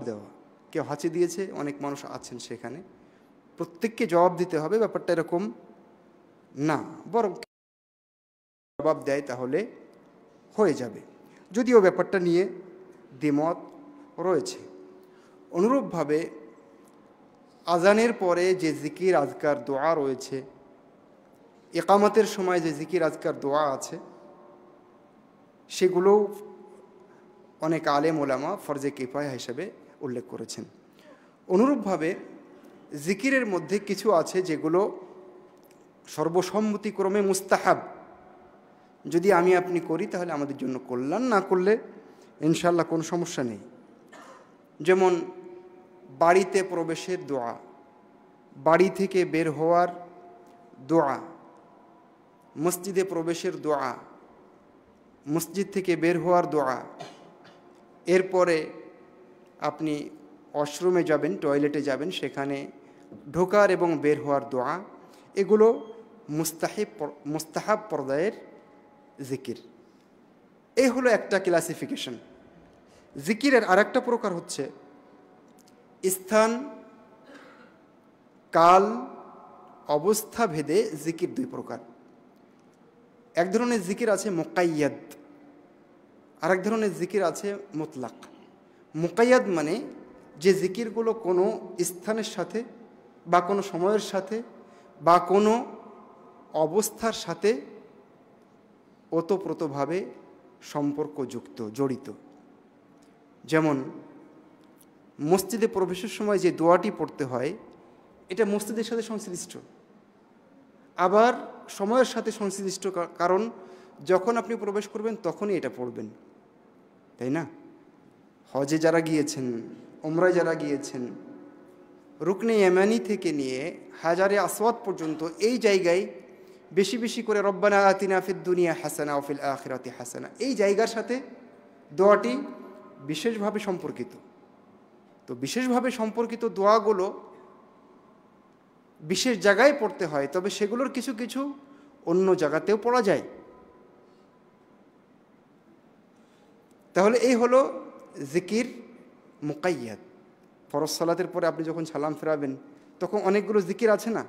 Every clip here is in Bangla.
দেওয়া, কেউ হাঁচি দিয়েছে, অনেক মানুষ আছেন সেখানে, প্রত্যেককে জবাব দিতে হবে ব্যাপারটা এরকম না, বরং জবাব দেয় তাহলে হয়ে যাবে, যদিও ব্যাপারটা নিয়ে দ্বিমত রয়েছে। অনুরূপভাবে আজানের পরে যে জিকির আজকার দোয়া রয়েছে, ইকামতের সময় যে জিকির আজকার দোয়া আছে, সেগুলোও অনেক আলেম ওলামা ফরজে কিফায়া হিসেবে উল্লেখ করেছেন। অনুরূপভাবে জিকিরের মধ্যে কিছু আছে যেগুলো সর্বসম্মতিক্রমে মুস্তাহাব, যদি আমি আপনি করি তাহলে আমাদের জন্য কল্যাণ, না করলে ইনশাআল্লাহ কোনো সমস্যা নেই। যেমন বাড়িতে প্রবেশের দোয়া, বাড়ি থেকে বের হওয়ার দোয়া, মসজিদে প্রবেশের দোয়া, মসজিদ থেকে বের হওয়ার দোয়া, এরপরে আপনি ওয়াশরুমে যাবেন, টয়লেটে যাবেন, সেখানে ঢোকার এবং বের হওয়ার দোয়া, এগুলো মুস্তাহাব পর্যায়ের জিকির। এই হলো একটা ক্লাসিফিকেশন। জিকিরের আরেকটা প্রকার হচ্ছে স্থান, কাল, অবস্থা ভেদে জিকির দুই প্রকার। এক ধরনের জিকির আছে মুকাইয়াদ, আরেক ধরনের জিকির আছে মুতলাক। মুকাইয়াদ মানে যে জিকিরগুলো কোনো স্থানের সাথে বা কোনো সময়ের সাথে বা কোনো অবস্থার সাথে ওতপ্রোতভাবে সম্পর্কযুক্ত, জড়িত। যেমন মসজিদে প্রবেশের সময় যে দোয়াটি পড়তে হয়, এটা মসজিদের সাথে সংশ্লিষ্ট, আবার সময়ের সাথে সংশ্লিষ্ট, কারণ যখন আপনি প্রবেশ করবেন তখনই এটা পড়বেন, তাই না? হজে যারা গিয়েছেন, উমরায় যারা গিয়েছেন, রুকনে ইয়ামানি থেকে নিয়ে হাজারে আসওয়াদ পর্যন্ত এই জায়গায় বেশি বেশি করে রব্বানা আতিনা ফিদ দুনিয়া হাসানা ওয়া ফিল আখিরাতি হাসানা, এই জায়গার সাথে দোয়াটি বিশেষভাবে সম্পর্কিত। তো বিশেষভাবে সম্পর্কিত দোয়াগুলো বিশেষ জায়গায় পড়তে হয়, তবে সেগুলোর কিছু কিছু অন্য জায়গাতেও পড়া যায়। তাহলে এই হলো জিকির মুকাইয়াদ। ফরজ সালাতের পরে আপনি যখন সালাম ফেরাবেন তখন অনেকগুলো জিকির আছে না?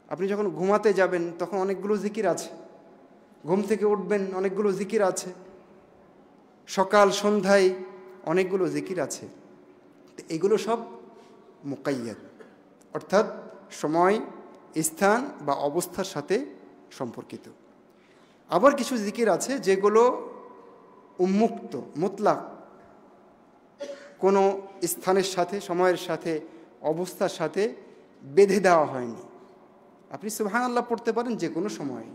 আপনি যখন ঘুমাতে যাবেন তখন অনেকগুলো জিকির আছে, ঘুম থেকে উঠবেন অনেকগুলো জিকির আছে, সকাল সন্ধ্যায় অনেকগুলো জিকির আছে। এগুলো সব মুকাইয়াদ, অর্থাৎ সময়, স্থান বা অবস্থার সাথে সম্পর্কিত। আবার কিছু জিকির আছে যেগুলো উন্মুক্ত, মুতলাক, কোনো স্থানের সাথে, সময়ের সাথে, অবস্থার সাথে বেঁধে দেওয়া হয়নি। আপনি সুবহানাল্লাহ পড়তে পারেন যে কোনো সময়ে,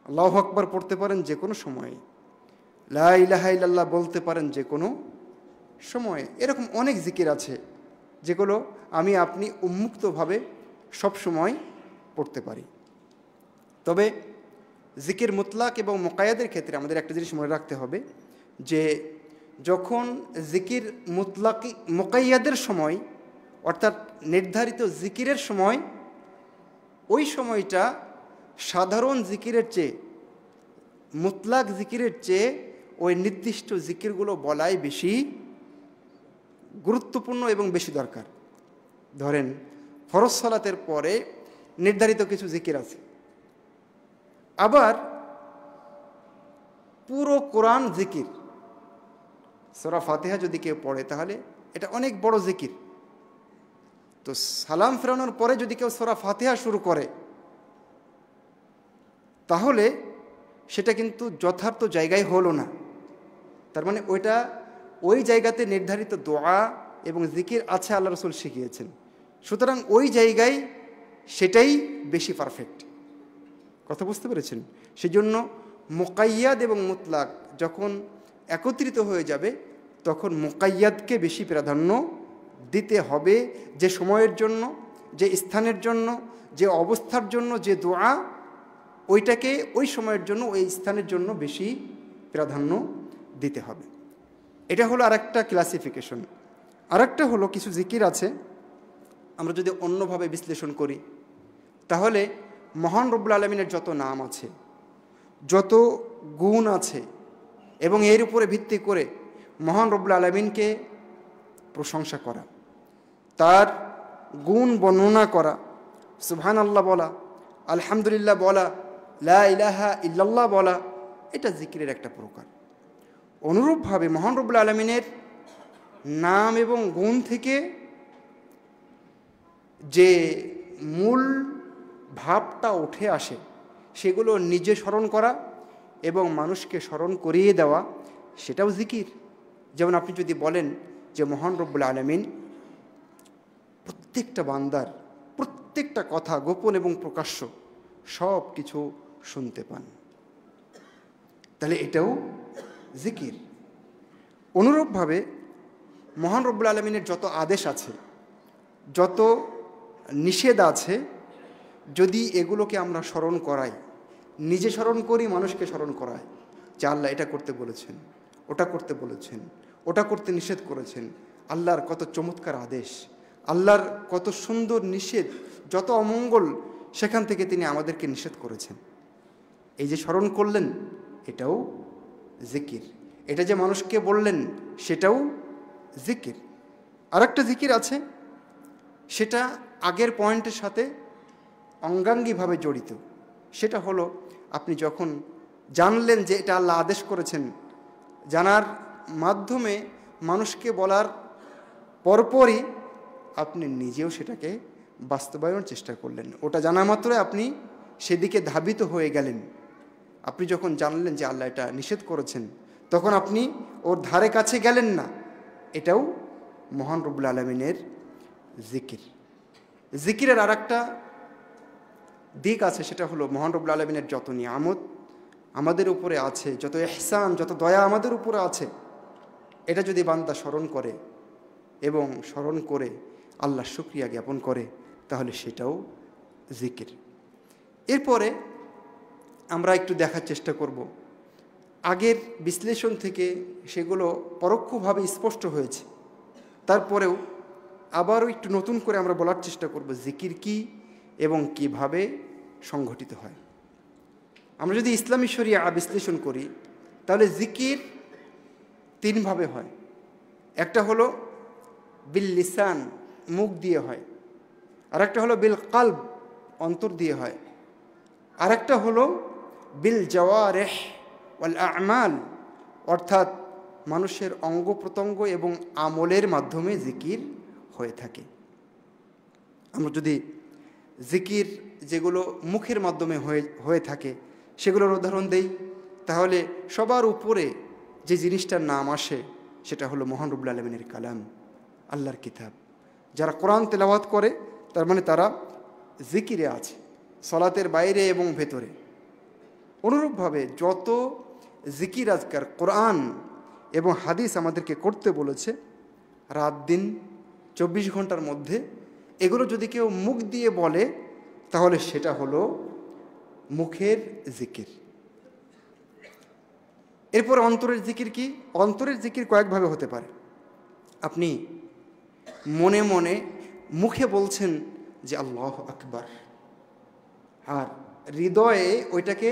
আল্লাহু আকবার পড়তে পারেন যে কোনো সময়ে, লা ইলাহা ইল্লাল্লাহ বলতে পারেন যে কোনো সময়ে। এরকম অনেক জিকির আছে যেগুলো আমি আপনি উন্মুক্তভাবে সব সময় পড়তে পারি। তবে জিকির মুতলাক এবং মুকাইয়াদের ক্ষেত্রে আমাদের একটা জিনিস মনে রাখতে হবে যে যখন জিকির মুকাইয়াদের সময়, অর্থাৎ নির্ধারিত জিকিরের সময়, ওই সময়টা সাধারণ জিকিরের চেয়ে, মুতলাক জিকিরের চেয়ে ওই নির্দিষ্ট জিকিরগুলো বলাই বেশি গুরুত্বপূর্ণ এবং বেশি দরকার। ধরেন ফরজ সালাতের পরে নির্ধারিত কিছু জিকির আছে, আবার পুরো কোরআন জিকির, সূরা ফাতিহা যদি কেউ পড়ে তাহলে এটা অনেক বড় জিকির। তো সালাম ফেরানোর পরে যদি কেউ সূরা ফাতিহা শুরু করে তাহলে সেটা কিন্তু যথার্থ জায়গায় হলো না। তার মানে ওইটা ওই জায়গাতে নির্ধারিত দোয়া এবং জিকির আছে, আল্লাহ রাসূল শিখিয়েছেন, সুতরাং ওই জায়গায় সেটাই বেশি পারফেক্ট। কথা বুঝতে পেরেছেন? সেজন্য মুকাইয়াদ এবং মুতলাক যখন একত্রিত হয়ে যাবে তখন মুকাইয়াদকে বেশি প্রাধান্য দিতে হবে। যে সময়ের জন্য, যে স্থানের জন্য, যে অবস্থার জন্য যে দোয়া, ওইটাকে ওই সময়ের জন্য, ওই স্থানের জন্য বেশি প্রাধান্য দিতে হবে। এটা হলো আরেকটা ক্লাসিফিকেশন। আরেকটা হলো কিছু জিকির আছে, আমরা যদি অন্যভাবে বিশ্লেষণ করি তাহলে মহান রব্বুল আলামিনের যত নাম আছে, যত গুণ আছে, এবং এর উপরে ভিত্তি করে মহান রব্বুল আলামিনকে প্রশংসা করা, তার গুণ বর্ণনা করা, সুবহানাল্লাহ বলা, আলহামদুলিল্লাহ বলা, লা ইলাহা ইল্লাল্লাহ বলা, এটা জিকিরের একটা প্রকার। অনুরূপভাবে মহান রব্বুল আলামিনের নাম এবং গুণ থেকে যে মূল ভাবটা উঠে আসে সেগুলো নিজে স্মরণ করা এবং মানুষকে স্মরণ করিয়ে দেওয়া, সেটাও জিকির। যেমন আপনি যদি বলেন যে মহান রব্বুল আলামিন প্রত্যেকটা বান্দার প্রত্যেকটা কথা, গোপন এবং প্রকাশ্য, সব কিছু শুনতে পান, তাহলে এটাও জিকির। অনুরূপভাবে মহান রব্বুল আলামিনের যত আদেশ আছে, যত নিষেধ আছে, যদি এগুলোকে আমরা স্মরণ করাই, নিজে স্মরণ করি, মানুষকে স্মরণ করাই যে আল্লাহ এটা করতে বলেছেন, ওটা করতে বলেছেন, ওটা করতে নিষেধ করেছেন, আল্লাহর কত চমৎকার আদেশ, আল্লাহর কত সুন্দর নিষেধ, যত অমঙ্গল সেখান থেকে তিনি আমাদেরকে নিষেধ করেছেন, এই যে স্মরণ করলেন, এটাও জিকির। এটা যে মানুষকে বললেন, সেটাও জিকির। আরেকটা জিকির আছে, সেটা আগের পয়েন্টের সাথে অঙ্গাঙ্গিভাবে জড়িত। সেটা হলো আপনি যখন জানলেন যে এটা আল্লাহ আদেশ করেছেন, জানার মাধ্যমে মানুষকে বলার পরপরই আপনি নিজেও সেটাকে বাস্তবায়নের চেষ্টা করলেন। ওটা জানা মাত্রই আপনি সেদিকে ধাবিত হয়ে গেলেন। আপনি যখন জানলেন যে আল্লাহ এটা নিষেধ করেছেন, তখন আপনি ওর ধারে কাছে গেলেন না, এটাও মহান রব্বুল আলামিনের জিকির। জিকিরের আর একটা দিক আছে, সেটা হলো মহান রব্বুল আলামিনের যত নিয়ামত আমাদের উপরে আছে, যত ইহসান, যত দয়া আমাদের উপরে আছে, এটা যদি বান্দা স্মরণ করে এবং স্মরণ করে আল্লাহর শুকরিয়া জ্ঞাপন করে, তাহলে সেটাও জিকির। এরপরে আমরা একটু দেখার চেষ্টা করব, আগের বিশ্লেষণ থেকে সেগুলো পরোক্ষভাবে স্পষ্ট হয়েছে, তারপরেও আবারও একটু নতুন করে আমরা বলার চেষ্টা করব জিকির কি এবং কিভাবে সংঘটিত হয়। আমরা যদি ইসলামী শরিয়া বিশ্লেষণ করি, তাহলে জিকির তিনভাবে হয়। একটা হলো বিল লিসান, মুখ দিয়ে হয়। আরেকটা হলো বিল কালব, অন্তর দিয়ে হয়। আরেকটা হলো বিল জাওয়ারিহ ওয়াল আমাল, অর্থাৎ মানুষের অঙ্গ প্রত্যঙ্গ এবং আমলের মাধ্যমে জিকির হয়ে থাকে। আমরা যদি জিকির যেগুলো মুখের মাধ্যমে হয়ে থাকে সেগুলোর উদাহরণ দেই, তাহলে সবার উপরে যে জিনিসটার নাম আসে সেটা হলো মহান রব্বুল আলামিনের কালাম, আল্লাহর কিতাব। যারা কোরআন তেলাওয়াত করে তার মানে তারা জিকিরে আছে, সলাতের বাইরে এবং ভেতরে। অনুরূপভাবে যত জিকির আজকার কোরআন এবং হাদিস আমাদেরকে করতে বলেছে, রাত দিন 24 ঘন্টার মধ্যে, এগুলো যদি কেউ মুখ দিয়ে বলে তাহলে সেটা হলো মুখের জিকির। এরপর অন্তরের জিকির কি? অন্তরের জিকির কয়েকভাবে হতে পারে। আপনি মনে মনে মুখে বলছেন যে আল্লাহু আকবার, আর হৃদয়ে ওইটাকে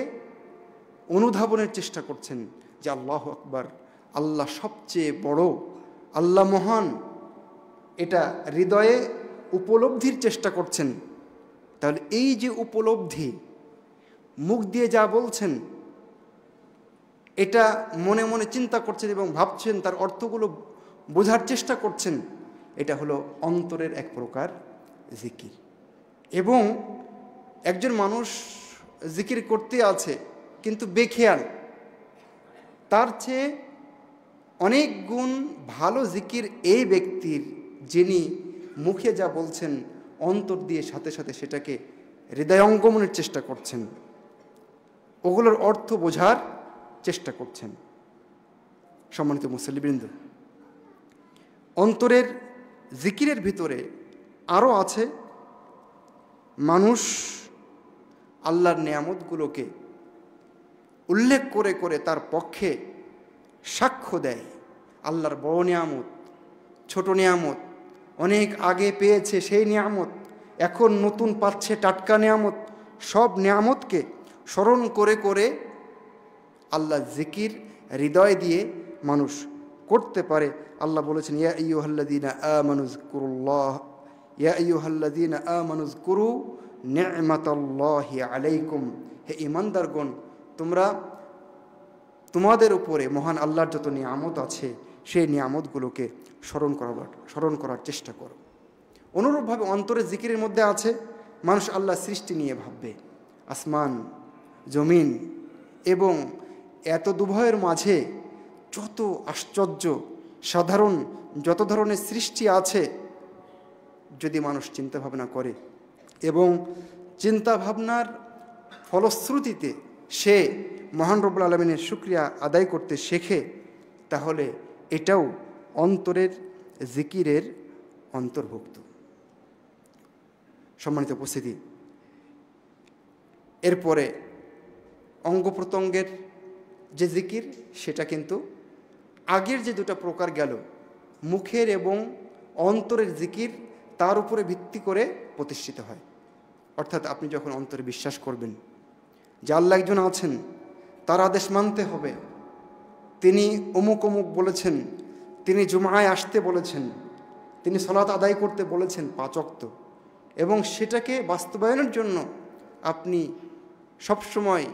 অনুধাবনের চেষ্টা করছেন যে আল্লাহু আকবার, আল্লাহ সবচেয়ে বড়, আল্লাহ মহান, এটা হৃদয়ে উপলব্ধির চেষ্টা করছেন। তাহলে এই যে উপলব্ধি, মুখ দিয়ে যা বলছেন, এটা মনে মনে চিন্তা করছেন এবং ভাবছেন, তার অর্থগুলো বোঝার চেষ্টা করছেন, এটা হলো অন্তরের এক প্রকার জিকির। এবং একজন মানুষ জিকির করতে আছে কিন্তু বেখেয়াল, তার চেয়ে অনেক গুণ ভালো জিকির এই ব্যক্তির, যিনি মুখে যা বলছেন অন্তর দিয়ে সাথে সাথে সেটাকে হৃদয়ঙ্গমনের চেষ্টা করছেন, ওগুলোর অর্থ বোঝার চেষ্টা করছেন। সম্মানিত মুসল্লিবৃন্দ, অন্তরের জিকিরের ভিতরে আরও আছে মানুষ আল্লাহর নিয়ামতগুলোকে উল্লেখ করে করে তার পক্ষে সাক্ষ্য দেয়। আল্লাহর বড় নিয়ামত, ছোট নিয়ামত, অনেক আগে পেয়েছে সেই নিয়ামত, এখন নতুন পাচ্ছে টাটকা নিয়ামত, সব নিয়ামতকে স্মরণ করে করে আল্লাহ জিকির হৃদয় দিয়ে মানুষ করতে পারে। আল্লাহ বলেছেন, ইয়া আইয়ুহাল্লাযীনা আমানু যকুরুল্লাহ, ইয়া আইয়ুহাল্লাযীনা আমানু যকুরু নি'মাতাল্লাহি আলাইকুম, হে ঈমানদারগণ, তোমরা তোমাদের উপরে মহান আল্লাহর যত নিয়ামত আছে সেই নিয়ামতগুলোকে স্মরণ করার চেষ্টা করো। অনুরূপভাবে অন্তরের জিকিরের মধ্যে আছে মানুষ আল্লাহ সৃষ্টি নিয়ে ভাববে। আসমান, জমিন এবং এত দুভয়ের মাঝে যত আশ্চর্য সাধারণ যত ধরনের সৃষ্টি আছে, যদি মানুষ চিন্তা ভাবনা করে এবং চিন্তা ভাবনার ফলশ্রুতিতে সে মহান রব্বুল আলামিনের শুকরিয়া আদায় করতে শেখে, তাহলে এটাও অন্তরের জিকিরের অন্তর্ভুক্ত। সম্মানিত উপস্থিতি, এরপরে অঙ্গ প্রত্যঙ্গের যে জিকির, সেটা কিন্তু আগের যে দুটো প্রকার গেল, মুখের এবং অন্তরের জিকির, তার উপরে ভিত্তি করে প্রতিষ্ঠিত হয়। অর্থাৎ আপনি যখন অন্তরে বিশ্বাস করবেন যে আল্লাহ একজন আছেন, তার আদেশ মানতে হবে, তিনি অমুক অমুক বলেছেন, তিনি জুমায় আসতে বলেছেন, তিনি সালাত আদায় করতে বলেছেন 5 ওয়াক্ত, এবং সেটাকে বাস্তবায়নের জন্য আপনি সবসময়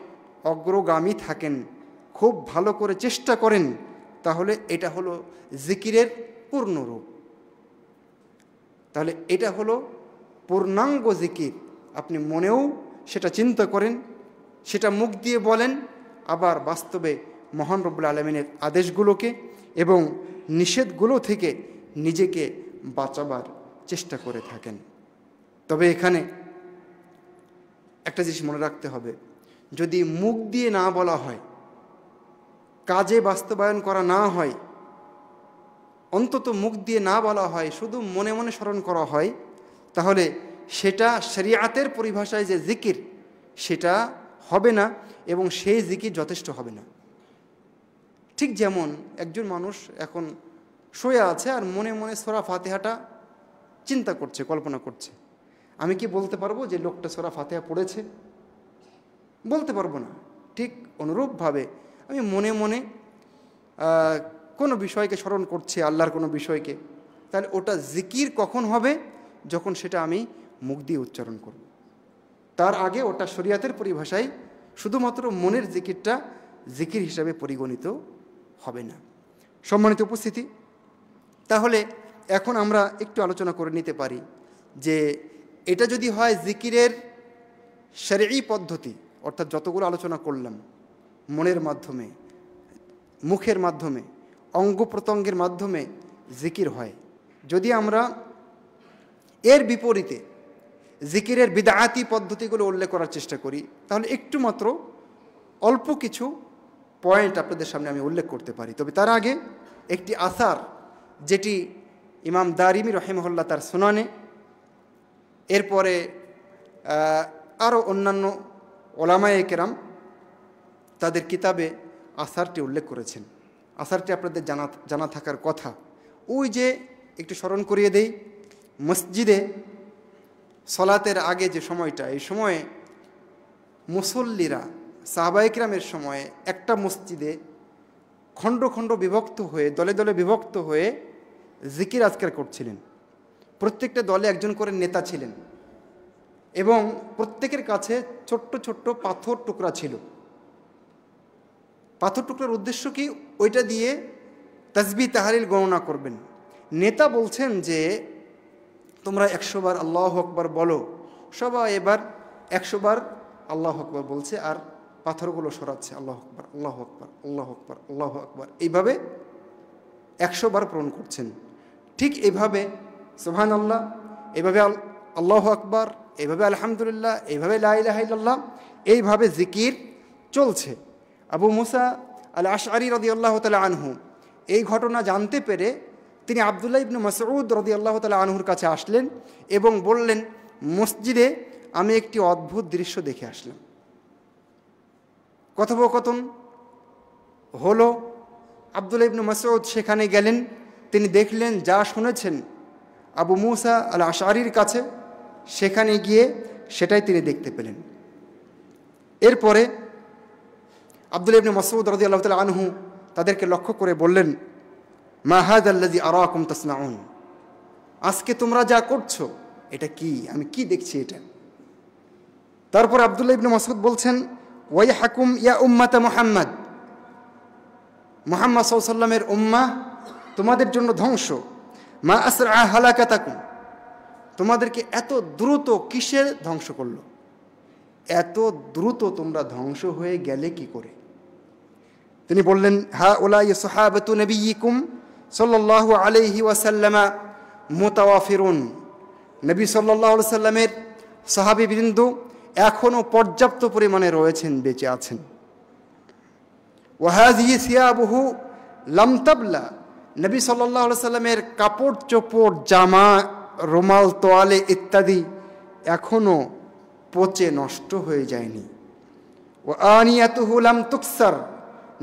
অগ্রগামী থাকেন, খুব ভালো করে চেষ্টা করেন, তাহলে এটা হলো জিকিরের পূর্ণ রূপ। তাহলে এটা হলো পূর্ণাঙ্গ জিকির। আপনি মনেও সেটা চিন্তা করেন, সেটা মুখ দিয়ে বলেন, আবার বাস্তবে মহান রব্বুল আলামিনের আদেশগুলোকে এবং নিষেধগুলো থেকে নিজেকে বাঁচাবার চেষ্টা করে থাকেন। তবে এখানে একটা জিনিস মনে রাখতে হবে, যদি মুখ দিয়ে না বলা হয়, কাজে বাস্তবায়ন করা না হয়, অন্তত মুখ দিয়ে না বলা হয়, শুধু মনে মনে স্মরণ করা হয়, তাহলে সেটা শরিয়াতের পরিভাষায় যে জিকির, সেটা হবে না এবং সেই জিকির যথেষ্ট হবে না। ঠিক যেমন একজন মানুষ এখন শুয়ে আছে আর মনে মনে সূরা ফাতিহাটা চিন্তা করছে, কল্পনা করছে। আমি কি বলতে পারবো যে লোকটা সূরা ফাতিহা পড়েছে? বলতে পারবো না। ঠিক অনুরূপভাবে আমি মনে মনে কোনো বিষয়কে স্মরণ করছি, আল্লাহর কোনো বিষয়কে, তাহলে ওটা জিকির কখন হবে? যখন সেটা আমি মুখ দিয়ে উচ্চারণ করব। তার আগে ওটা শরিয়াতের পরিভাষায় শুধুমাত্র মনের জিকিরটা জিকির হিসাবে পরিগণিত হবে না। সম্মানিত উপস্থিতি, তাহলে এখন আমরা একটু আলোচনা করে নিতে পারি যে এটা যদি হয় জিকিরের শরঈ পদ্ধতি, অর্থাৎ যতগুলো আলোচনা করলাম, মনের মাধ্যমে, মুখের মাধ্যমে, অঙ্গ প্রত্যঙ্গের মাধ্যমে জিকির হয়, যদি আমরা এর বিপরীতে জিকিরের বিদআতি পদ্ধতিগুলো উল্লেখ করার চেষ্টা করি, তাহলে একটু মাত্র অল্প কিছু পয়েন্ট আপনাদের সামনে আমি উল্লেখ করতে পারি। তবে তার আগে একটি আসার, যেটি ইমাম দারিমি রহিমাহুল্লাহ তার সুনানে, এরপরে আরও অন্যান্য ওলামায়ে কেরাম তাদের কিতাবে আসারটি উল্লেখ করেছেন। আসারটি আপনাদের জানা থাকার কথা। ওই যে একটু স্মরণ করিয়ে দেই, মসজিদে সলাতের আগে যে সময়টা, এই সময়ে মুসল্লিরা সাহাবায়ে কিরামের সময়ে একটা মসজিদে খণ্ড খণ্ড বিভক্ত হয়ে, দলে দলে বিভক্ত হয়ে জিকির আজকার করছিলেন। প্রত্যেকটা দলে একজন করে নেতা ছিলেন এবং প্রত্যেকের কাছে ছোট্ট ছোট্ট পাথর টুকরা ছিল। পাথর টুকরার উদ্দেশ্য কি? ওইটা দিয়ে তাসবিহ তাহলিল গণনা করবেন। নেতা বলছেন যে তোমরা 100 বার আল্লাহু আকবার বলো। সবাই এবার 100 বার আল্লাহু আকবার বলছে আর পাথরগুলো সরাচ্ছে, আল্লাহু আকবার, আল্লাহু আকবার, আল্লাহু আকবার, আল্লাহু আকবার, এইভাবে 100 বার পূরণ করছেন। ঠিক এইভাবে সুবহানাল্লাহ, এইভাবে আল্লাহু আকবার, এইভাবে আলহামদুলিল্লাহ, এইভাবে লা ইলাহা ইল্লাল্লাহ, এইভাবে জিকির চলছে। আবু মুসা আল আশআরী রাদিয়াল্লাহু তাআলা আনহু এই ঘটনা জানতে পেরে তিনি আব্দুল্লাহ ইবনে মাসউদ রাদিয়াল্লাহু তাআলা আনহুর কাছে আসলেন এবং বললেন, মসজিদে আমি একটি অদ্ভুত দৃশ্য দেখে আসলাম। কথোপকথন হলো, আব্দুল্লাহ ইবনে মাসউদ সেখানে গেলেন, তিনি দেখলেন যা শুনেছেন আবু মুসা আল আশআরীর কাছে, সেখানে গিয়ে সেটাই তিনি দেখতে পেলেন। এরপরে আব্দুল্লাহ ইবনে মাসউদ রাদিয়াল্লাহু তাআলা আনহু তাদেরকে লক্ষ্য করে বললেন, মা হাযাল্লাযী আরাকুম তাসনাউন, আজকে তোমরা যা করছো এটা কি, আমি কি দেখছি এটা। তারপর আব্দুল্লাহ ইবনে মাসউদ বলছেন, ওয়াইহাকুম ইয়া উম্মাতা মুহাম্মদ, মুহাম্মদ সাল্লাল্লাহু আলাইহি ওয়াসাল্লামের উম্মাহ, তোমাদের জন্য ধ্বংস। মা আসরা হালাকাতাকুম, তোমাদেরকে এত দ্রুত কিসের ধ্বংস করলো, এত দ্রুত তোমরা ধ্বংস হয়ে গেলে কি করে। তিনি বললেন, হা উলাই সাহাবাতু নবিয়িকুম সাল্লাল্লাহু আলাইহি ওয়াসাল্লামা মুতাওয়াফিরুন, নবী সাল্লাল্লাহু আলাইহি সাল্লামের সাহাবীবৃন্দ এখনও পর্যাপ্ত পরিমাণে রয়েছেন, বেঁচে আছেন। ওয়া হাযিহি সিয়াবুহু লাম তাবলা, নবী সাল্লাল্লাহু আলাইহি সাল্লামের কাপড় চোপড়, জামা, রুমাল, তোয়ালে ইত্যাদি এখনও পচে নষ্ট হয়ে যায়নি। ওয়া আনিয়াতুহু লাম তুকসার,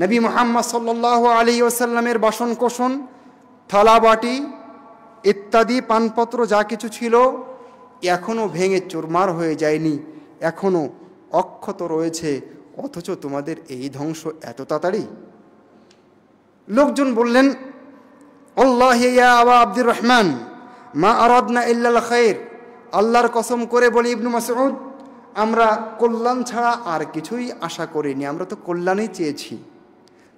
নবী মুহাম্মদ সাল্লাল্লাহু আলাইহি ওয়াসাল্লামের বাসন কোসন, থালা বাটি ইত্যাদি পানপত্র যা কিছু ছিল এখনও ভেঙে চুরমার হয়ে যায়নি, এখনও অক্ষত রয়েছে, অথচ তোমাদের এই ধ্বংস এত তাড়াতাড়ি। লোকজন বললেন, আল্লাহি ইয়া আবা আব্দুর রহমান মা আরাদনা ইল্লাল খায়র, আল্লাহর কসম করে বলি ইবনে মাসউদ, আমরা কল্যাণ ছাড়া আর কিছুই আশা করিনি, আমরা তো কল্যাণই চেয়েছি,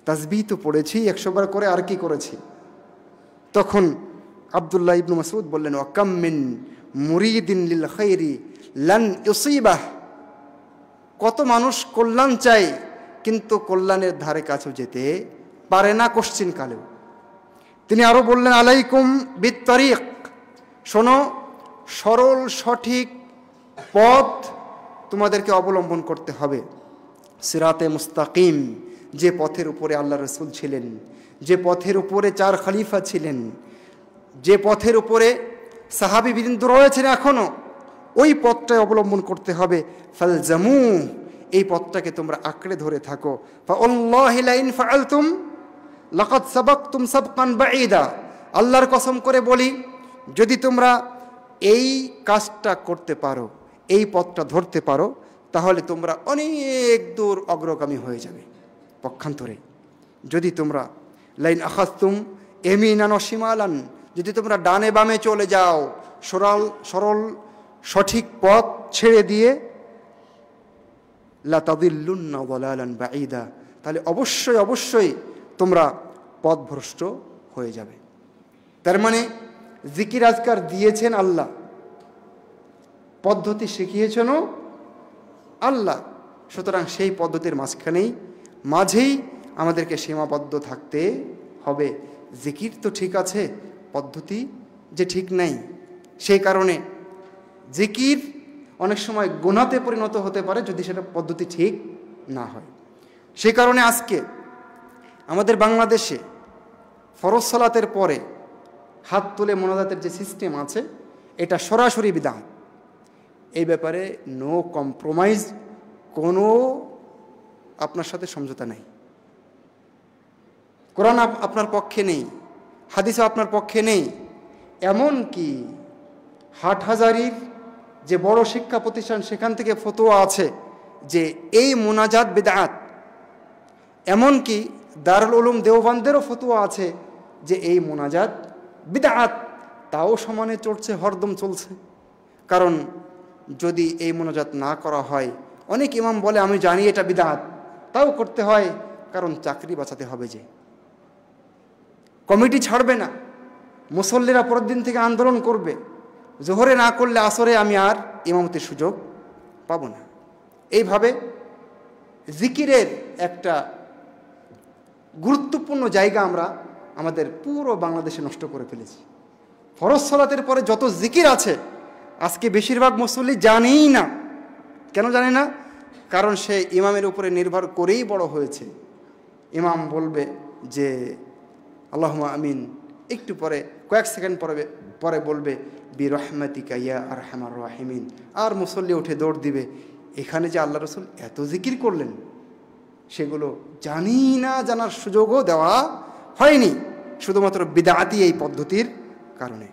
তাসবিহ তো পড়েছি 100 বার করে, আর কি করেছি। তখন আব্দুল্লাহ ইবনে মাসউদ বললেন, ওয়া কাম মিন মুরিদিন লিল খায়রি লান ইউসিবাহ, কত মানুষ কল্যাণ চায় কিন্তু কল্যাণের ধারে কাছেও যেতে পারে না কোশ্চিন কালেও। তিনি আরো বললেন, আলাইকুম বিত তারিক, শোনো, সরল সঠিক পথ তোমাদেরকে অবলম্বন করতে হবে। সিরাতে মুস্তাকিম, যে পথের উপরে আল্লাহ রসুল ছিলেন, যে পথের উপরে 4 খলিফা ছিলেন, যে পথের উপরে সাহাবীবৃন্দ রয়েছেন এখনো, ওই পথটাই অবলম্বন করতে হবে। ফালজামু, এই পথটাকে তোমরা আঁকড়ে ধরে থাকো। ফাওয়াল্লাহি লাইন ফাআলতুম লাকাদ সাবাকতুম সাবকান বাঈদা, আল্লাহর কসম করে বলি, যদি তোমরা এই কাজটা করতে পারো, এই পথটা ধরতে পারো, তাহলে তোমরা অনেক দূর অগ্রগামী হয়ে যাবে। পক্ষান্তরে যদি তোমরা লাইন আখাযতুম ইয়ামিনান ওয়া শিমালান, যদি তোমরা ডানে বামে চলে যাও, সরল সঠিক পথ ছেড়ে দিয়ে, লা তাদিল্লুন্না দালালান বাঈদা, তাহলে অবশ্যই অবশ্যই তোমরা পথভ্রষ্ট হয়ে যাবে। তার মানে জিকির আজকার দিয়েছেন আল্লাহ, পদ্ধতি শিখিয়েছেনও আল্লাহ, সুতরাং সেই পদ্ধতির মাঝেই আমাদেরকে সীমাবদ্ধ থাকতে হবে। জিকির তো ঠিক আছে, পদ্ধতি যে ঠিক নাই, সেই কারণে জিকির অনেক সময় গুনাতে পরিণত হতে পারে যদি সেটা পদ্ধতি ঠিক না হয়। সেই কারণে আজকে আমাদের বাংলাদেশে ফরজ সালাতের পরে হাত তুলে মোনাজাতের যে সিস্টেম আছে, এটা সরাসরি বিদআত। এই ব্যাপারে নো কম্প্রোমাইজ, কোনো আপনার সাথে সমঝোতা নেই। কোরআন আপনার পক্ষে নেই, হাদিসও আপনার পক্ষে নেই। এমন কি হাটহাজারীর যে বড় শিক্ষা প্রতিষ্ঠান, সেখান থেকে ফতোয়া আছে যে এই মোনাজাত বিদআত। এমনকি দারুল উলুম দেওবন্দেরও ফতোয়া আছে যে এই মোনাজাত বিদআত, তাও সমানে চলছে, হরদম চলছে। কারণ যদি এই মোনাজাত না করা হয়, অনেক ইমাম বলে আমি জানি এটা বিদআত, তাও করতে হয়, কারণ চাকরি বাঁচাতে হবে। যে কমিটি ছাড়বে না, মুসল্লিরা পরের দিন থেকে আন্দোলন করবে, জোহরে না করলে আসরে আমি আর ইমামতির সুযোগ পাব না। এইভাবে জিকিরের একটা গুরুত্বপূর্ণ জায়গা আমরা আমাদের পুরো বাংলাদেশে নষ্ট করে ফেলেছি। ফরজ সালাতের পরে যত জিকির আছে আজকে বেশিরভাগ মুসল্লি জানেই না। কেন জানে না? কারণ সে ইমামের উপরে নির্ভর করেই বড় হয়েছে। ইমাম বলবে যে আল্লাহুম্মা আমিন, একটু পরে কয়েক সেকেন্ড পরে বলবে বিরহমাতিকা ইয়া আরহামার রাহিমিন, আর মুসল্লি উঠে দৌড় দিবে। এখানে যে আল্লাহ রসুল এত জিকির করলেন, সেগুলো জানি না, জানার সুযোগও দেওয়া হয়নি, শুধুমাত্র বিদআতি এই পদ্ধতির কারণে।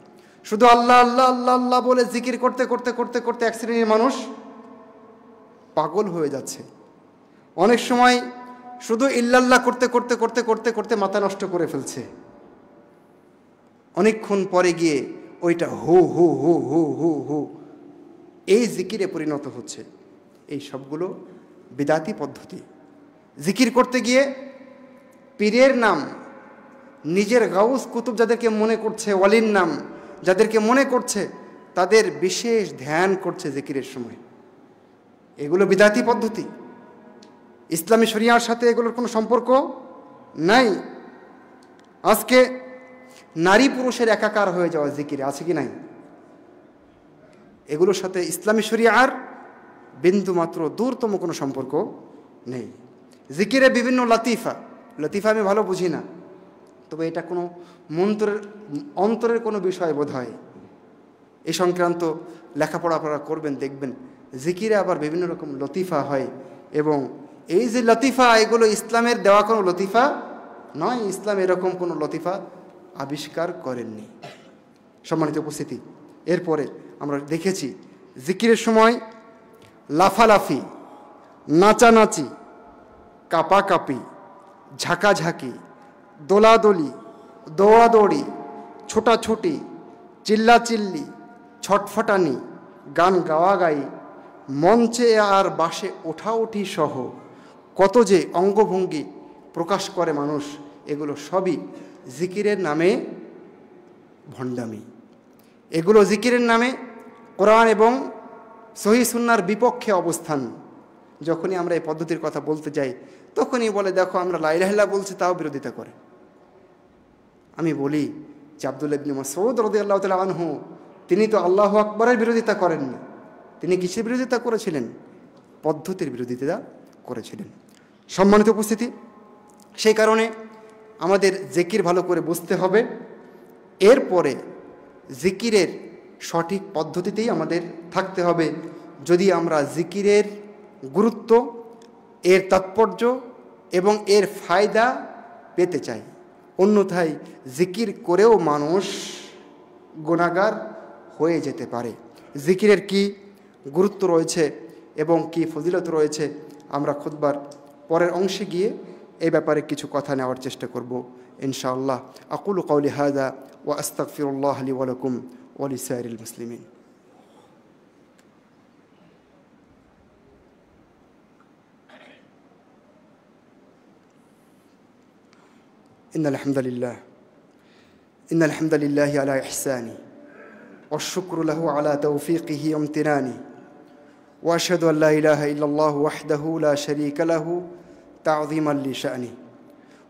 শুধু আল্লাহ আল্লাহ আল্লাহ আল্লাহ বলে জিকির করতে করতে করতে করতে এক শ্রেণীর মানুষ পাগল হয়ে যাচ্ছে। অনেক সময় শুধু ইল্লাল্লাহ করতে করতে করতে করতে করতে মাথা নষ্ট করে ফেলছে। অনেকক্ষণ পরে গিয়ে ওইটা হু হু হু হু হু হু এই জিকিরে পরিণত হচ্ছে। এই সবগুলো বিদাতি পদ্ধতি। জিকির করতে গিয়ে পীরের নাম, নিজের গাউস কুতুব যাদেরকে মনে করছে, ওয়ালির নাম যাদেরকে মনে করছে, তাদের বিশেষ ধ্যান করছে জিকিরের সময়। এগুলো বিদাতি পদ্ধতি। ইসলামী শরিয়ার সাথে এগুলোর কোনো সম্পর্ক নাই। আজকে নারী পুরুষের একাকার হয়ে যাওয়া জিকিরে আছে কি নাই? এগুলোর সাথে ইসলামী শরিয়ার বিন্দুমাত্র দূরতম কোনো সম্পর্ক নেই। জিকিরে বিভিন্ন লতিফা, লতিফা আমি ভালো বুঝি না, তবে এটা কোনো অন্তরের কোনো বিষয় বোধ হয়। এই সংক্রান্ত লেখাপড়া আপনারা করবেন, দেখবেন জিকিরে আবার বিভিন্ন রকম লতিফা হয়। এবং এই যে লতিফা, এগুলো ইসলামের দেওয়া কোনো লতিফা নয়। ইসলাম এরকম কোনো লতিফা আবিষ্কার করেননি। সম্মানিত উপস্থিতি, এরপরে আমরা দেখেছি জিকিরের সময় লাফালাফি, নাচানাচি, কাপাকাপি, ঝাঁকাঝাঁকি, দোলাদলি, দৌড়াদৌড়ি, ছোটাছুটি, চিল্লাচিল্লি, ছটফটানি, গান গাওয়াগাই, মঞ্চে আর বাসে ওঠাউঠি সহ কত যে অঙ্গভঙ্গি প্রকাশ করে মানুষ, এগুলো সবই জিকিরের নামে ভণ্ডামি। এগুলো জিকিরের নামে কোরআন এবং সহিহ সুন্নাহর বিপক্ষে অবস্থান। যখনই আমরা এই পদ্ধতির কথা বলতে যাই, তখনই বলে দেখো আমরা লা ইলাহা ইল্লাল্লাহ বলছি, তাও বিরোধিতা করে। আমি বলি যে আব্দুল্লাহ ইবনে মাসউদ রাদিয়াল্লাহু তাআলা আনহু, তিনি তো আল্লাহু আকবরের বিরোধিতা করেননি। তিনি কিসের বিরোধিতা করেছিলেন? পদ্ধতির বিরোধিতা করেছিলেন। সম্মানিত উপস্থিতি, সেই কারণে আমাদের জিকির ভালো করে বুঝতে হবে। এরপরে জিকিরের সঠিক পদ্ধতিতেই আমাদের থাকতে হবে, যদি আমরা জিকিরের গুরুত্ব, এর তাৎপর্য এবং এর ফায়দা পেতে চাই। অন্যথায় জিকির করেও মানুষ গুনাহগার হয়ে যেতে পারে। জিকিরের কি গুরুত্ব রয়েছে এবং কি ফজিলত রয়েছে, আমরা খুতবার পরের অংশে গিয়ে এই ব্যাপারে কিছু কথা নেওয়ার চেষ্টা করব ইনশাআল্লাহ। আকুলু কাউলি হাযা ওয়া আস্তাগফিরুল্লাহ লি ওয়া লাকুম ওয়া লিসাইরিল মুসলিমিন। ইন্নাল হামদালিল্লাহ আলা ইহসানি ওয়া শুকরু লাহু আলা তাওফীকিহি ওয়া ইমতিনানি ওয়া আশহাদু আল্লা ইলাহা ইল্লাল্লাহু ওয়াহদাহু লা শারীকা লাহু তা'যীমান লিশানি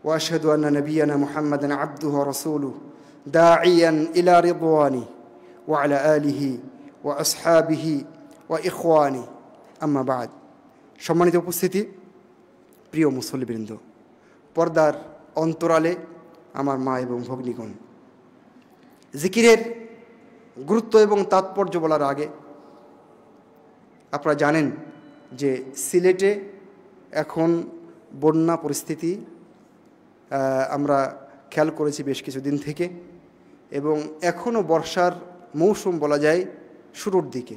ওয়া আশহাদু আন্না নাবিয়ানা মুহাম্মাদান আবদুহু ওয়া রাসূলুহু দাঈয়ান ইলা রিদওয়ানি ওয়া আলা আলিহি ওয়া আসহাবিহি ওয়া ইখওয়ানি, আম্মা বা'দ। সম্মানিত উপস্থিতি, প্রিয় মুসল্লিবৃন্দ, পর্দার অন্তরালে আমার মা এবং ভগ্নীগণ, জিকিরের গুরুত্ব এবং তাৎপর্য বলার আগে আপনারা জানেন যে সিলেটে এখন বন্যা পরিস্থিতি আমরা খেয়াল করেছি বেশ কিছুদিন থেকে, এবং এখনও বর্ষার মৌসুম বলা যায় শুরুর দিকে।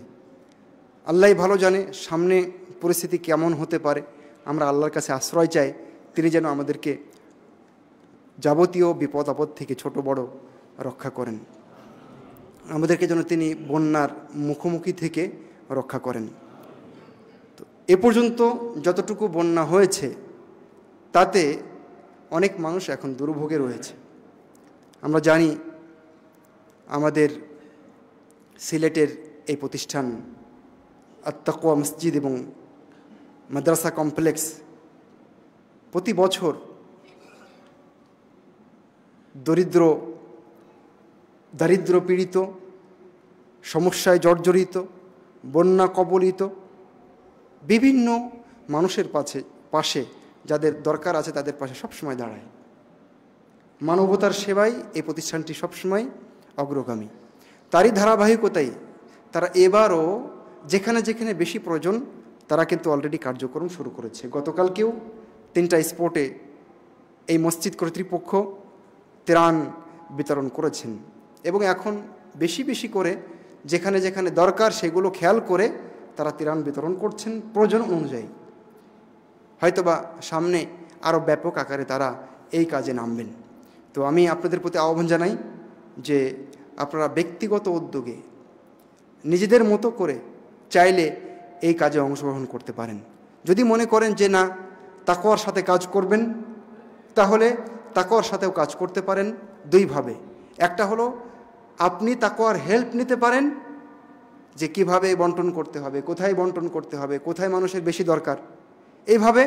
আল্লাহই ভালো জানে সামনে পরিস্থিতি কেমন হতে পারে। আমরা আল্লাহর কাছে আশ্রয় চাই, তিনি যেন আমাদেরকে যাবতীয় বিপদ আপদ থেকে ছোট বড় রক্ষা করেন, আমাদেরকে যেন তিনি বন্যার মুখোমুখি থেকে রক্ষা করেন। তো এ পর্যন্ত যতটুকু বন্যা হয়েছে তাতে অনেক মানুষ এখন দুর্ভোগে রয়েছে। আমরা জানি আমাদের সিলেটের এই প্রতিষ্ঠান আত-তাকওয়া মসজিদ এবং মাদ্রাসা কমপ্লেক্স প্রতি বছর দারিদ্র পীড়িত, সমস্যায় জর্জরিত, বন্যা কবলিত বিভিন্ন মানুষের পাশে যাদের দরকার আছে তাদের পাশে সবসময় দাঁড়ায়। মানবতার সেবায় এই প্রতিষ্ঠানটি সবসময় অগ্রগামী। তারই ধারাবাহিকতায় তারা এবারও যেখানে যেখানে বেশি প্রয়োজন তারা কিন্তু অলরেডি কার্যক্রম শুরু করেছে। গতকালকেও 3টা স্পটে এই মসজিদ কর্তৃপক্ষ ত্রাণ বিতরণ করেছেন, এবং এখন বেশি বেশি করে যেখানে যেখানে দরকার সেগুলো খেয়াল করে তারা ত্রাণ বিতরণ করছেন প্রয়োজন অনুযায়ী। হয়তোবা সামনে আরও ব্যাপক আকারে তারা এই কাজে নামবেন। তো আমি আপনাদের প্রতি আহ্বান জানাই, যে আপনারা ব্যক্তিগত উদ্যোগে নিজেদের মতো করে চাইলে এই কাজে অংশগ্রহণ করতে পারেন। যদি মনে করেন যে না তাকওয়ার সাথে কাজ করবেন, তাহলে তাকওয়ার সাথেও কাজ করতে পারেন দুইভাবে। একটা হলো আপনি তাকওয়ার হেল্প নিতে পারেন, যে কিভাবে বন্টন করতে হবে, কোথায় বন্টন করতে হবে, কোথায় মানুষের বেশি দরকার, এইভাবে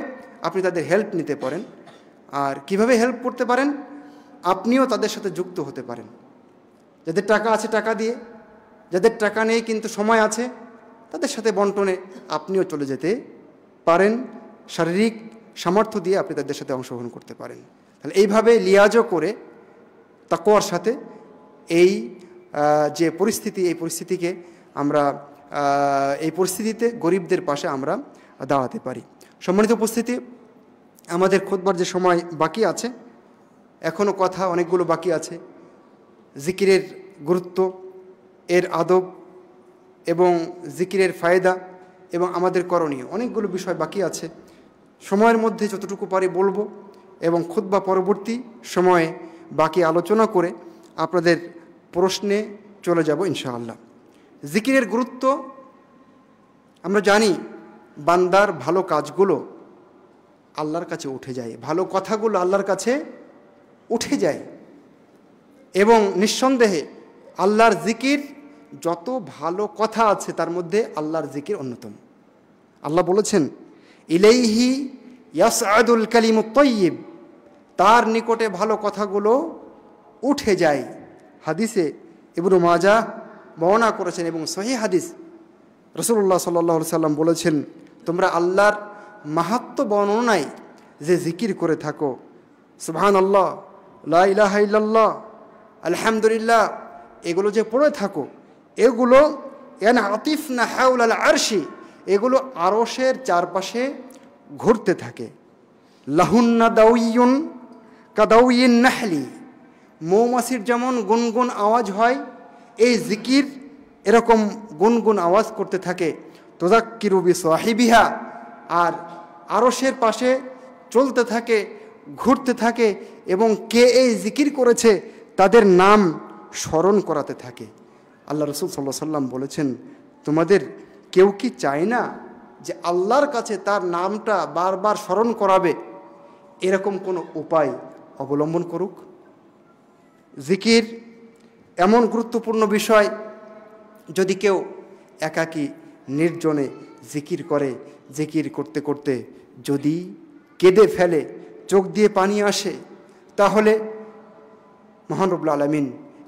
আপনি তাদের হেল্প নিতে পারেন। আর কিভাবে হেল্প করতে পারেন, আপনিও তাদের সাথে যুক্ত হতে পারেন। যাদের টাকা আছে টাকা দিয়ে, যাদের টাকা নেই কিন্তু সময় আছে, তাদের সাথে বন্টনে আপনিও চলে যেতে পারেন। শারীরিক সামর্থ্য দিয়ে আপনি তাদের সাথে অংশগ্রহণ করতে পারেন। তাহলে এইভাবে লিয়াজও করে তাকওয়ার সাথে এই যে পরিস্থিতি, এই পরিস্থিতিকে আমরা এই পরিস্থিতিতে গরিবদের পাশে আমরা দাঁড়াতে পারি। সম্মানিত উপস্থিতি, আমাদের খুতবার যে সময় বাকি আছে, এখনও কথা অনেকগুলো বাকি আছে। জিকিরের গুরুত্ব, এর আদব এবং জিকিরের ফায়দা এবং আমাদের করণীয় অনেকগুলো বিষয় বাকি আছে। সময়ের মধ্যে যতটুকু পারি বলবো এবং খুতবা পরবর্তী সময়ে বাকি আলোচনা করে আপনাদের প্রশ্নে চলে যাব ইনশাআল্লাহ। জিকিরের গুরুত্ব আমরা জানি, বান্দার ভালো কাজগুলো আল্লাহর কাছে উঠে যায়, ভালো কথাগুলো আল্লাহর কাছে উঠে যায়। এবং নিঃসন্দেহে আল্লাহর জিকির, যত ভালো কথা আছে তার মধ্যে আল্লাহর জিকির অন্যতম। আল্লাহ বলেছেন ইলাইহি ইয়াসআদুল কালিমুত তাইয়্যিব, তার নিকটে ভালো কথাগুলো উঠে যায়। হাদিসে ইবনে মাজাহ বর্ণনা করেছেন এবং সহিহ হাদিস, রাসূলুল্লাহ সাল্লাল্লাহু আলাইহি সাল্লাম বলেছেন, তোমরা আল্লাহর মাহাত্ম্য বর্ণনায় যে জিকির করে থাকো, সুবহানাল্লাহ, লা ইলাহা ইল্লাল্লাহ, আলহামদুলিল্লাহ, এগুলো যে পড়ে থাকো, এগুলো ইয়ানআতিফনা হাওলাল আরশি, এগুলো আরশের চারপাশে ঘুরতে থাকে। লাহুন্না দাউইয়ুন কাদাউইন নাহলি, মৌমাছির যেমন গুনগুন আওয়াজ হয়, এই জিকির এরকম গুনগুন আওয়াজ করতে থাকে। তুযাক্কিরু বিসাহিবিহা, আর আরশের পাশে চলতে থাকে, ঘুরতে থাকে এবং কে এই জিকির করেছে তাদের নাম স্মরণ করাতে থাকে। আল্লাহ রাসূল সাল্লাল্লাহু আলাইহি সাল্লাম বলেছেন, তোমাদের কেউ কি চায় না যে আল্লাহর কাছে তার নামটা বারবার স্মরণ করাবে, এরকম কোনো উপায় অবলম্বন করুক? জিকির এমন গুরুত্বপূর্ণ বিষয়, যদি কেউ একাকী নির্জনে জিকির করে, জিকির করতে করতে যদি কেঁদে ফেলে, চোখ দিয়ে পানি আসে, তাহলে মহান রব্বুল আলামিন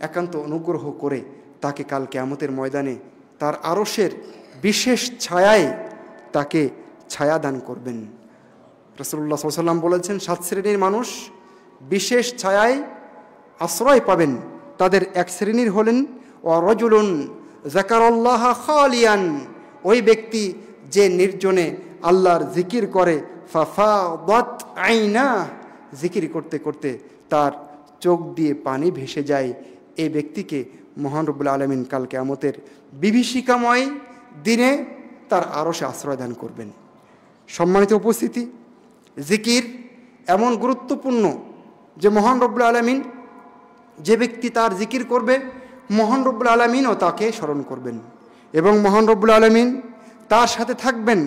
একান্ত অনুগ্রহ করে তাকে কাল কিয়ামতের ময়দানে তার আরশের বিশেষ ছায়ায় তাকে ছায়া দান করবেন। রাসূলুল্লাহ সাল্লাল্লাহু আলাইহি ওয়াসাল্লাম বলেছেন, 7 শ্রেণীর মানুষ বিশেষ ছায়ায় আশ্রয় পাবেন। তাদের এক শ্রেণীর হলেন ওয়া রাজুলুন যাকারাল্লাহ খালিয়ান, ওই ব্যক্তি যে নির্জনে আল্লাহর জিকির করে, ফাফাদাত আইনা, জিকির করতে করতে তার চোখ দিয়ে পানি ভেসে যায়। এই ব্যক্তিকে মহান রব্বুল আলামিন কাল কিয়ামতের বিভীষিকাময় দিনে তার আরশে আশ্রয় দান করবেন। সম্মানিত উপস্থিতি, জিকির এমন গুরুত্বপূর্ণ যে মহান রব্বুল আলামিন, যে ব্যক্তি তার জিকির করবে, মহান রব্বুল আলামিনও তাকে স্মরণ করবেন এবং মহান রব্বুল আলামিন তার সাথে থাকবেন।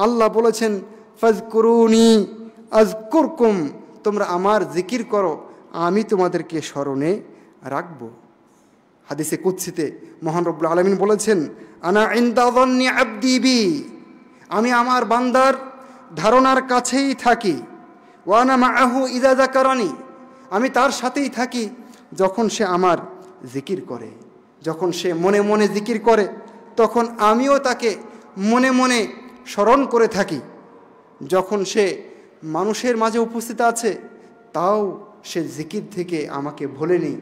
আল্লাহ বলেছেন, ফাজকুরুনি আযকুরকুম, তোমরা আমার জিকির করো, আমি তোমাদেরকে স্মরণে রাখব। হাদিসে কুদসিতে মহান রব্বুল আলামিন বলেছেন, আনা ইনদা যান্নি আবদি বি, আমি আমার বান্দার ধারণার কাছেই থাকি। ওয়া আনা মাআহু ইযা যাকারানি, আমি তার সাথেই থাকি যখন সে আমার জিকির করে। যখন সে মনে মনে জিকির করে, তখন আমিও তাকে মনে মনে স্মরণ করে থাকি। যখন সে মানুষের মাঝে উপস্থিত আছে, তাও সে জিকির থেকে আমাকে ভোলেনি,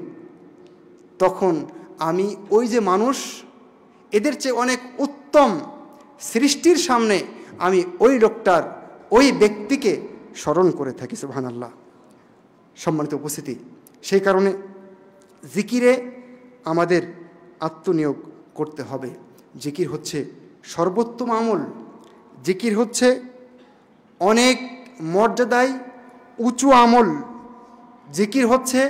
তখন আমি ওই যে মানুষ, এদের চেয়ে অনেক উত্তম সৃষ্টির সামনে আমি ওই লোকটার, ওই ব্যক্তিকে স্মরণ করে থাকি। সুবহানাল্লাহ। সম্মানিত উপস্থিতি, সেই কারণে জিকিরে আমাদের আত্মনিয়োগ করতে হবে। জিকির হচ্ছে সর্বোত্তম আমল, জিকির হচ্ছে অনেক মর্যাদায় উঁচু আমল, জিকির হচ্ছে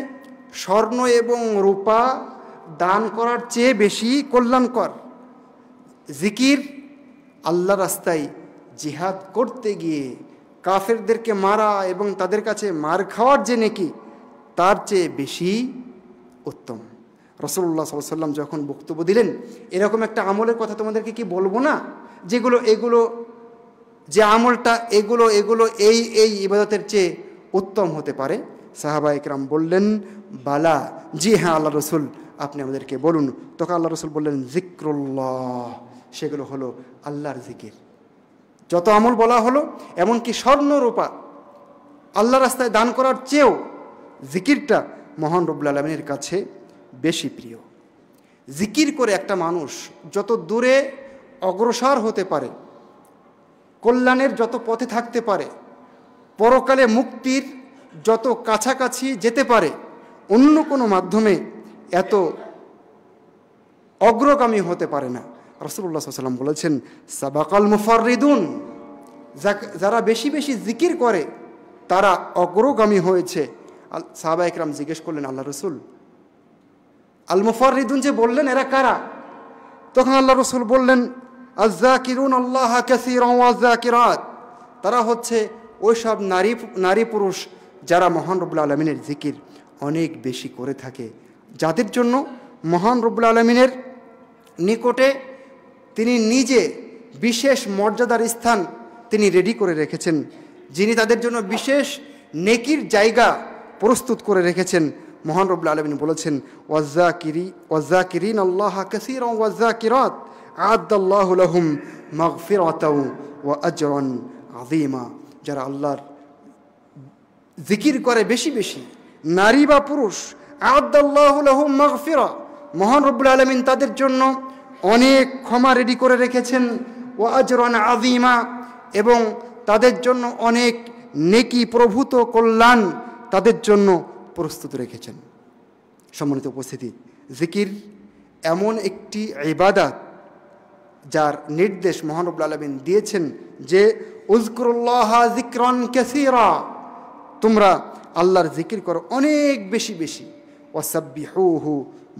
স্বর্ণ এবং রূপা দান করার চেয়ে বেশি কল্যাণকর। জিকির আল্লাহ রাস্তায় জিহাদ করতে গিয়ে কাফেরদেরকে মারা এবং তাদের কাছে মার খাওয়ার যে নেকি তার চেয়ে বেশি উত্তম। রাসূলুল্লাহ সাল্লাল্লাহু আলাইহি ওয়াসাল্লাম যখন বক্তব্য দিলেন, এরকম একটা আমলের কথা তোমাদেরকে কি বলবো না, এগুলো যে আমলটা এগুলো এই ইবাদতের চেয়ে উত্তম হতে পারে। সাহাবা ইকরাম বললেন, বালা, জি হ্যাঁ আল্লাহ রসুল, আপনি আমাদেরকে বলুন। তখন আল্লাহ রসুল বললেন, জিক্রুল্লাহ, সেগুলো হলো আল্লাহর জিকির। যত আমল বলা হলো, এমনকি স্বর্ণ রূপা আল্লাহ রাস্তায় দান করার চেয়েও জিকিরটা মহান রব্বুল আলামিনের কাছে বেশি প্রিয়। জিকির করে একটা মানুষ যত দূরে অগ্রসর হতে পারে, কল্যাণের যত পথে থাকতে পারে, পরকালে মুক্তির যত কাছাকাছি যেতে পারে, অন্য কোনো মাধ্যমে এত অগ্রগামী হতে পারে না। রাসূলুল্লাহ সাল্লাল্লাহু আলাইহি ওয়াসাল্লাম বলেছেন, সাবাকাল মুফাররিদুন, যারা বেশি বেশি জিকির করে তারা অগ্রগামী হয়েছে। সাহাবা ইকরাম জিজ্ঞেস করলেন, আল্লাহ রসুল, আল মুফাররিদুন যে বললেন এরা কারা? তখন আল্লাহ রসুল বললেন, আয-যাকিরুন আল্লাহ কাসীরান ওয়া যাকিরাত, তারা হচ্ছে ওই সব নারী পুরুষ যারা মহান রব্বুল আলামিনের জিকির অনেক বেশি করে থাকে, যাদের জন্য মহান রব্বুল আলামিনের নিকটে তিনি নিজে বিশেষ মর্যাদার স্থান তিনি রেডি করে রেখেছেন, যিনি তাদের জন্য বিশেষ নেকির জায়গা প্রস্তুত করে রেখেছেন। মহান রব্বুল আলামিন বলেছেন, ওয়ায-যাকিরিন আল্লাহ কাসীরান ওয়া যাকিরাত আ'আদাল্লাহু লাহুম মাগফিরাতাও ওয়া আজরান আযীমা, যারা আল্লাহর জিকির করে বেশি বেশি, নারী বা পুরুষ, আ'আদাল্লাহু লাহুম মাগফিরা, মহান রব্বুল আলামিন তাদের জন্য অনেক ক্ষমা রেডি করে রেখেছেন, ওয়া আজরান আযীমা, এবং তাদের জন্য অনেক নেকি প্রভূত কল্যাণ তাদের জন্য প্রস্তুত রেখেছেন। সম্মানিত উপস্থিতি, জিকির এমন একটি ইবাদত যার নির্দেশ মহান রব্বুল আলামিন দিয়েছেন যে উযকুরুল্লাহ যিকরান কাসীরা, তোমরা আল্লাহর জিকির করো অনেক বেশি বেশি, ওয়াসাব্বিহুহু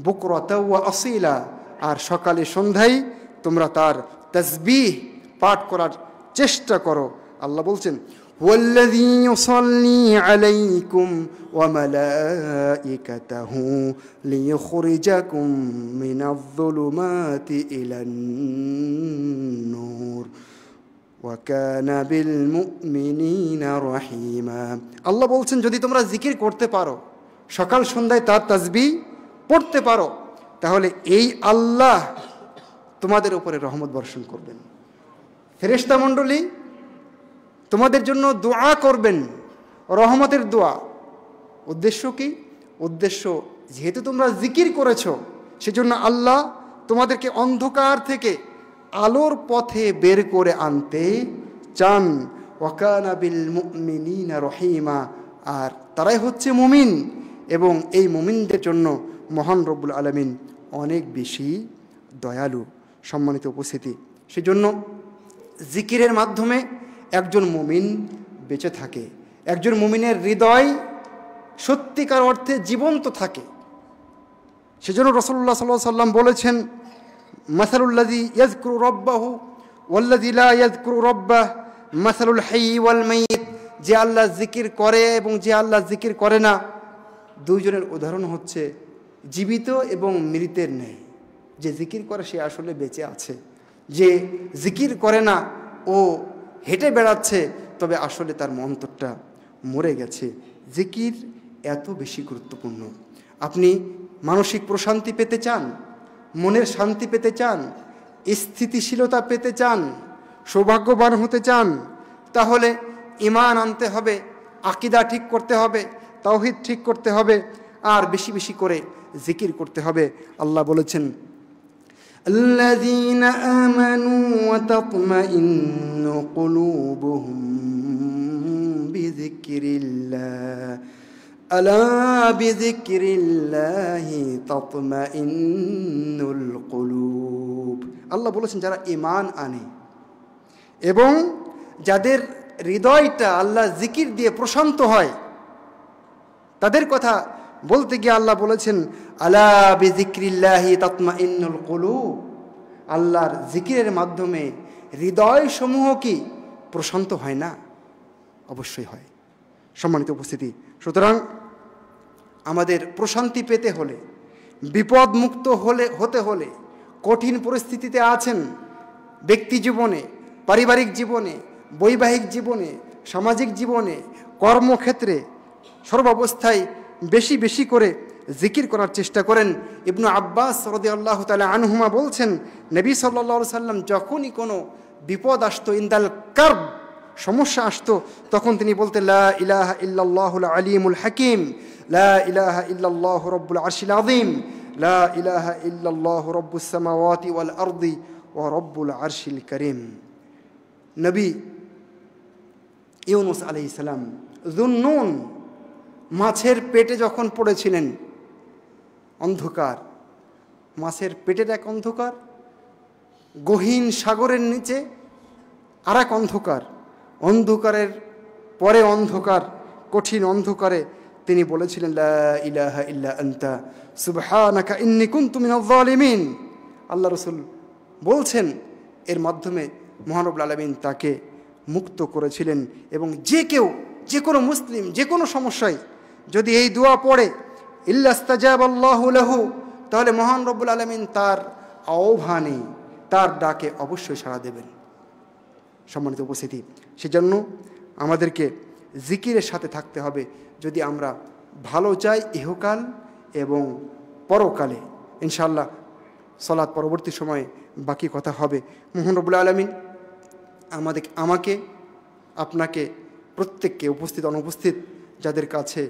বুকরাতাও ওয়া আসীলা, আর সকালে সন্ধ্যায় তোমরা তার তাসবিহ পাঠ করার চেষ্টা করো। আল্লাহ বলছেন, ওয়াল্লাযী ইউসাল্লি আলাইকুম ওয়া মালাইকাতুহু লিইখরিজাকুম মিনায-যুলুমাতি ইলান নূর ওয়া কানা বিল মুমিনিনা রহিমা। আল্লাহ বলছেন, যদি তোমরা জিকির করতে পারো, সকাল সন্ধ্যায় তার তাসবিহ পড়তে পারো, তাহলে এই আল্লাহ তোমাদের উপরে রহমত বর্ষণ করবেন। ফেরেশতা মণ্ডলী তোমাদের জন্য দোয়া করবেন, রহমতের দোয়া। উদ্দেশ্য কি? উদ্দেশ্য, যেহেতু তোমরা জিকির করেছো, সেজন্য আল্লাহ তোমাদেরকে অন্ধকার থেকে আলোর পথে বের করে আনতে চান। ওয়া কানা বিল মুমিনিনা রহিমা, আর তারাই হচ্ছে মুমিন, এবং এই মুমিনদের জন্য মহান রব্বুল আলামিন অনেক বেশি দয়ালু। সম্মানিত উপস্থিতি, সেজন্য জিকিরের মাধ্যমে একজন মুমিন বেঁচে থাকে, একজন মুমিনের হৃদয় সত্যিকার অর্থে জীবন্ত থাকে। সেজন্য রাসূলুল্লাহ সাল্লাল্লাহু আলাইহি ওয়াসাল্লাম বলেছেন, মাসালুল্লাযী ইয়াযকুরু রাব্বাহু ওয়াল্লাযী লা ইয়াযকুরু রাব্বাহ মাসালুল হাইয়্যি ওয়াল মাইয়িত, যে আল্লাহ জিকির করে এবং যে আল্লাহ জিকির করে না, দুইজনের উদাহরণ হচ্ছে জীবিত এবং মৃতের ন্যায়। যে জিকির করে সে আসলে বেঁচে আছে, যে জিকির করে না ও হেঁটে বেড়াচ্ছে, তবে আসলে তার অন্তরটা মরে গেছে। জিকির এত বেশি গুরুত্বপূর্ণ। আপনি মানসিক প্রশান্তি পেতে চান, মনের শান্তি পেতে চান, স্থিতিশীলতা পেতে চান, সৌভাগ্যবান হতে চান, তাহলে ঈমান আনতে হবে, আকীদা ঠিক করতে হবে, তাওহীদ ঠিক করতে হবে, আর বেশি বেশি করে জিকির করতে হবে। আল্লাহ বলেছেন, الذين آمنوا وتطمئن قلوبهم بذكر الله ألا بذكر الله تطمئن القلوب। আল্লাহ বলেছেন, যারা ঈমান আনে এবং যাদের হৃদয়টা আল্লাহ জিকির দিয়ে প্রশান্ত হয়, তাদের কথা বলতে গিয়ে আল্লাহ বলেছেন, আলা বিযিক্রিল্লাহি তাতমাইন্নুল কুলুব, আল্লাহর জিকিরের মাধ্যমে হৃদয় সমূহ কি প্রশান্ত হয় না? অবশ্যই হয়। সম্মানিত উপস্থিতি, সুতরাং আমাদের প্রশান্তি পেতে হলে, বিপদ মুক্ত হতে হলে, কঠিন পরিস্থিতিতে আছেন ব্যক্তি জীবনে, পারিবারিক জীবনে, বৈবাহিক জীবনে, সামাজিক জীবনে, কর্মক্ষেত্রে, সর্বাবস্থায় বেশি বেশি করে জিকির করার চেষ্টা করেন। ইবনু আব্বাস রাদিয়াল্লাহু তাআলা আনহুমা বলছেন, নবী সাল্লাল্লাহু আলাইহি সাল্লাম যখনই কোনো বিপদ আসতো, ইনদাল কারব, সমস্যা আসতো, তখন তিনি বলতেন, লা ইলাহা ইল্লাল্লাহুল আলিমুল হাকিম, লা ইলাহা ইল্লাল্লাহু রাব্বুল আরশিল আযীম, লা ইলাহা ইল্লাল্লাহু রাব্বুস সামাওয়াতি ওয়াল আরদি ওয়া রাব্বুল আরশিল কারীম। নবী ইউনুস আলাইহিস সালাম যুন্নুন, মাছের পেটে যখন পড়েছিলেন, অন্ধকার, মাছের পেটের এক অন্ধকার, গহীন সাগরের নিচে আর এক অন্ধকার, অন্ধকারের পরে অন্ধকার, কঠিন অন্ধকারে তিনি বলেছিলেন, লা ইলাহা ইল্লা আনতা সুবহানাকা ইন্নী কুনতু মিনাজ জালিমিন। আল্লাহ রাসূল বলছেন, এর মাধ্যমে মহান রব্বুল আলামিন তাকে মুক্ত করেছিলেন। এবং যে কেউ, যে কোনো মুসলিম যে কোনো সমস্যায় যদি এই দোয়া পড়ে, ইল্লাস্তাজাবাল্লাহু লাহু, তাহলে মহান রব্বুল আলামিন তার আহ্বানে, তার ডাকে অবশ্যই সাড়া দেবেন। সম্মানিত উপস্থিতি, সেজন্য আমাদেরকে জিকিরের সাথে থাকতে হবে যদি আমরা ভালো চাই ইহকাল এবং পরকালে। ইনশাআল্লাহ সালাত পরবর্তী সময়ে বাকি কথা হবে। মহান রব্বুল আলামিন আমাকে, আপনাকে, প্রত্যেককে, উপস্থিত অনুপস্থিত যাদের কাছে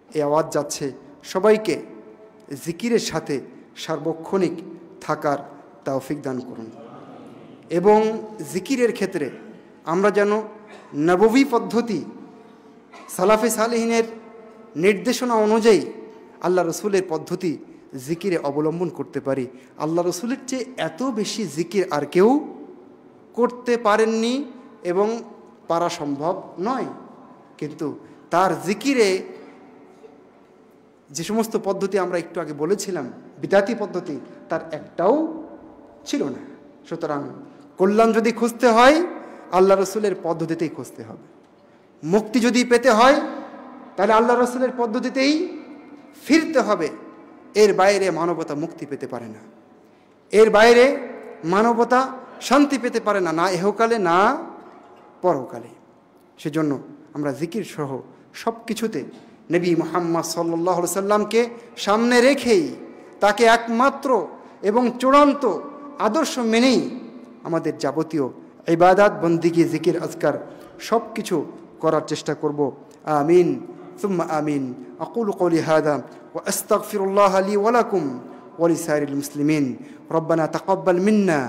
এই আওয়াজ যাচ্ছে, সবাইকে জিকিরের সাথে সার্বক্ষণিক থাকার তৌফিক দান করুন। এবং জিকিরের ক্ষেত্রে আমরা যেন নববী পদ্ধতি, সালাফে সালেহিনের নির্দেশনা অনুযায়ী আল্লাহ রসুলের পদ্ধতি জিকিরে অবলম্বন করতে পারি। আল্লাহ রসুলের চেয়ে এত বেশি জিকির আর কেউ করতে পারেননি এবং পারা সম্ভব নয়। কিন্তু তার জিকিরে যে সমস্ত পদ্ধতি আমরা একটু আগে বলেছিলাম, বিদাতি পদ্ধতি, তার একটাও ছিল না। সুতরাং কল্যাণ যদি খুঁজতে হয়, আল্লাহ রসুলের পদ্ধতিতেই খুঁজতে হবে। মুক্তি যদি পেতে হয়, তাহলে আল্লাহ রসুলের পদ্ধতিতেই ফিরতে হবে। এর বাইরে মানবতা মুক্তি পেতে পারে না, এর বাইরে মানবতা শান্তি পেতে পারে না, না ইহকালে না পরকালে। সেজন্য আমরা জিকির সহ সব কিছুতে নবী মুহাম্মদ সাল্লাল্লাহু আলাইহি সাল্লামকে সামনে রেখেই, তাকে একমাত্র এবং চূড়ান্ত আদর্শ মেনেই আমাদের যাবতীয় ইবাদত, বন্দিগি, জিকির, আজকার সব কিছু করার চেষ্টা করব। আমিন সুম্মা আমিন। আকুলু কওলি হাযা ওয়া আস্তাগফিরুল্লাহ লি ওয়া লাকুম ওয়া লিসাইরিল মুসলিমিন। রব্বানা তাকাব্বাল মিন্না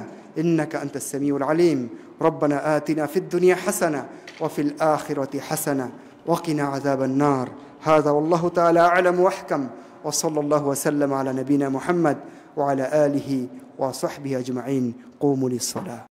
ইন্নাকা আনতাস সামিউল আলিম। রব্বানা আতিনা ফিদ দুনিয়া হাসানা ওয়া ফিল আখিরাতি হাসানা ওয়া কিনা আযাবান নার। হাযা ওয়াল্লাহু তাআলা আ'লাম ওয়া আহকাম। ওয়া সাল্লাল্লাহু ওয়া সাল্লামা আলা নবিনা মুহাম্মদ ওয়া আলা আলিহি ওয়া সাহবিহি আজমাইন। কুমু লিস-সালাহ।